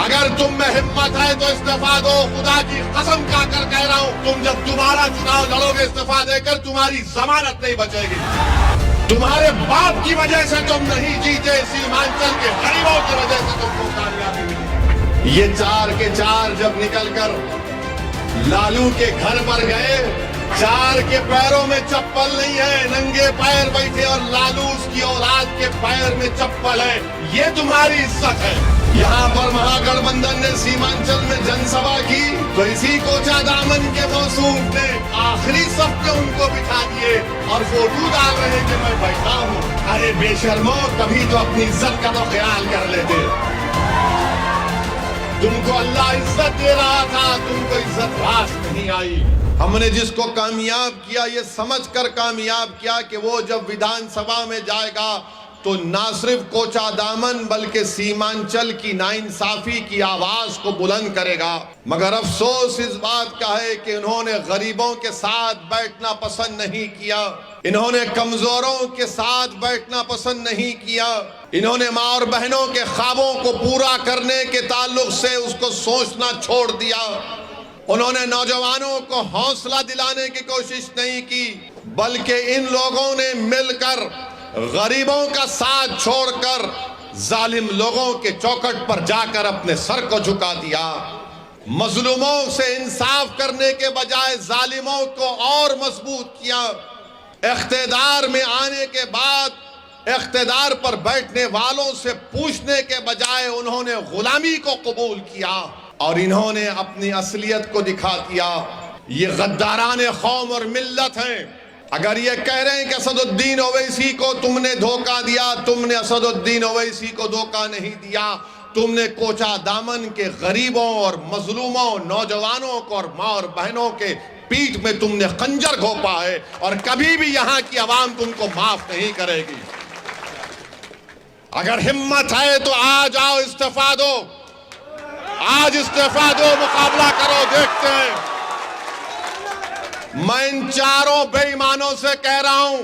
अगर तुम में हिम्मत है तो इस्तीफा दो, खुदा की कसम खाकर कह रहा हूँ, तुम जब दोबारा चुनाव लड़ोगे इस्तीफा देकर, तुम्हारी जमानत नहीं बचेगी। तुम्हारे बाप की वजह से तुम नहीं जीते, सीमांचल के गरीबों की वजह से तुमको कामयाबी मिली। ये 4 के 4 जब निकलकर लालू के घर पर गए, 4 के पैरों में चप्पल नहीं है, नंगे पैर बैठे, और लालू उसकी औलाद के पैर में चप्पल है। ये तुम्हारी इज्जत है। यहाँ पर महागठबंधन ने सीमांचल में जनसभा की तो इसी कोचा दामन के मौसूफ ने आखिरी सब पे उनको बिठा दिए और फोटो डाल रहे कि मैं बैठा हूँ। अरे बेशर्मो, कभी तो अपनी इज्जत का तो ख्याल कर लेते। तुमको अल्लाह इज्जत दे रहा था, तुमको इज्जत रास नहीं आई। हमने जिसको कामयाब किया, ये समझकर कामयाब किया कि वो जब विधानसभा में जाएगा तो ना सिर्फ कोचा दामन बल्कि सीमांचल की नाइंसाफी की आवाज को बुलंद करेगा। मगर अफसोस इस बात का है कि इन्होंने गरीबों के साथ बैठना पसंद नहीं किया, इन्होंने कमजोरों के साथ बैठना पसंद नहीं किया, इन्होंने माँ और बहनों के ख्वाबों को पूरा करने के ताल्लुक से उसको सोचना छोड़ दिया। उन्होंने नौजवानों को हौसला दिलाने की कोशिश नहीं की, बल्कि इन लोगों ने मिलकर गरीबों का साथ छोड़कर जालिम लोगों के चौखट पर जाकर अपने सर को झुका दिया। मजलूमों से इंसाफ करने के बजाय जालिमों को और मजबूत किया। इख्तिदार में आने के बाद इख्तिदार पर बैठने वालों से पूछने के बजाय उन्होंने गुलामी को कबूल किया और इन्होंने अपनी असलियत को दिखा दिया। ये गद्दाराने कौम और मिल्लत हैं। अगर ये कह रहे हैं कि असदुद्दीन ओवैसी को तुमने धोखा दिया, तुमने असदुद्दीन ओवैसी को धोखा नहीं दिया, तुमने कोचा दामन के गरीबों और मजलूमों, नौजवानों को और माँ और बहनों के पीठ में तुमने खंजर घोंपा है और कभी भी यहाँ की आवाम तुमको माफ नहीं करेगी। अगर हिम्मत है तो आ जाओ, इस्तीफा दो, आज इस्तीफा दो, मुकाबला करो, देखते हैं। मैं इन चारों बेईमानों से कह रहा हूं,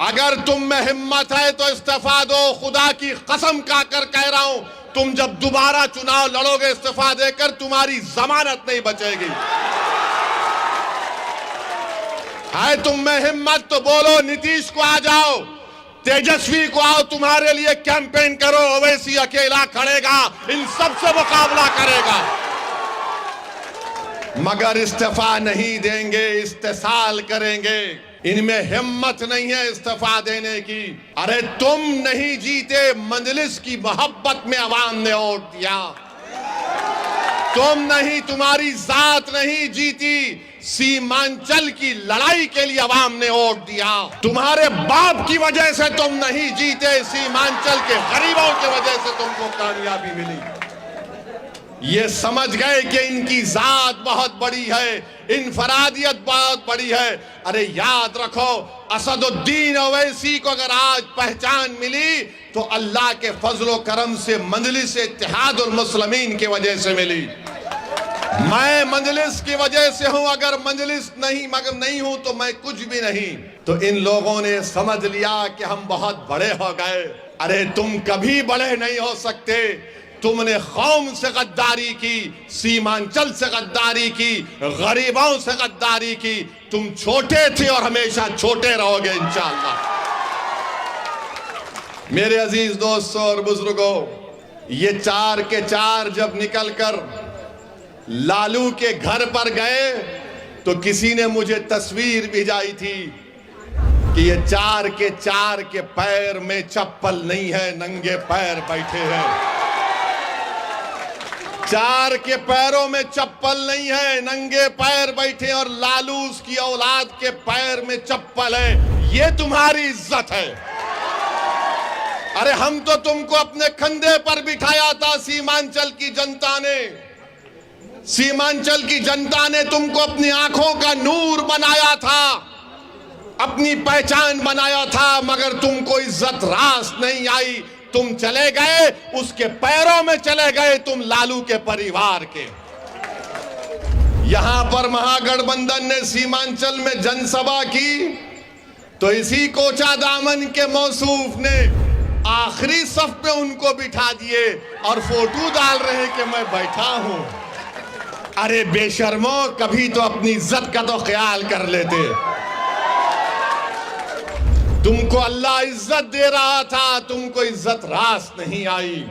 अगर तुम में हिम्मत है तो इस्तीफा दो, खुदा की कसम खाकर कह रहा हूं, तुम जब दोबारा चुनाव लड़ोगे इस्तीफा देकर, तुम्हारी जमानत नहीं बचेगी। है तुम में हिम्मत तो बोलो, नीतीश को आ जाओ, तेजस्वी को आओ, तुम्हारे लिए कैंपेन करो। ओवैसी अकेला खड़ेगा, इन सबसे मुकाबला करेगा, मगर इस्तीफा नहीं देंगे, इस्तेसाल करेंगे। इनमें हिम्मत नहीं है इस्तीफा देने की। अरे तुम नहीं जीते, मजलिस की मोहब्बत में अवाम ने वोट दिया। तुम नहीं, तुम्हारी जात नहीं जीती, सीमांचल की लड़ाई के लिए अवाम ने वोट दिया। तुम्हारे बाप की वजह से तुम नहीं जीते, सीमांचल के गरीबों की वजह से तुमको कामयाबी मिली। ये समझ गए कि इनकी जात बहुत बड़ी है, इनफरादियत बहुत बड़ी है। अरे याद रखो, असदुद्दीन ओवैसी को अगर आज पहचान मिली तो अल्लाह के फजलो करम से मजलिस इत्तेहादुल मुस्लिमीन की वजह से मिली। मैं मजलिस की वजह से हूं, अगर मजलिस नहीं मगर नहीं हूं तो मैं कुछ भी नहीं। तो इन लोगों ने समझ लिया कि हम बहुत बड़े हो गए। अरे तुम कभी बड़े नहीं हो सकते। तुमने कौम से गद्दारी की, सीमांचल से गद्दारी की, गरीबों से गद्दारी की। तुम छोटे थे और हमेशा छोटे रहोगे इंशाअल्लाह। मेरे अजीज दोस्तों और बुजुर्गों, ये 4 के 4 जब निकलकर लालू के घर पर गए तो किसी ने मुझे तस्वीर भिजाई थी कि ये 4 के 4 के पैर में चप्पल नहीं है, नंगे पैर बैठे हैं। 4 के पैरों में चप्पल नहीं है, नंगे पैर बैठे, और लालू उसकी औलाद के पैर में चप्पल है। ये तुम्हारी इज्जत है। अरे हम तो तुमको अपने कंधे पर बिठाया था। सीमांचल की जनता ने, सीमांचल की जनता ने तुमको अपनी आंखों का नूर बनाया था, अपनी पहचान बनाया था, मगर तुमको इज्जत रास नहीं आई। तुम चले गए, उसके पैरों में चले गए, तुम लालू के परिवार के। यहां पर महागठबंधन ने सीमांचल में जनसभा की तो इसी कोचा दामन के मौसूफ ने आखिरी सफ पे उनको बिठा दिए और फोटो डाल रहे कि मैं बैठा हूं। अरे बेशर्मो, कभी तो अपनी इज्जत का तो ख्याल कर लेते। तुमको अल्लाह इज्जत दे रहा था, तुमको इज्जत रास नहीं आई।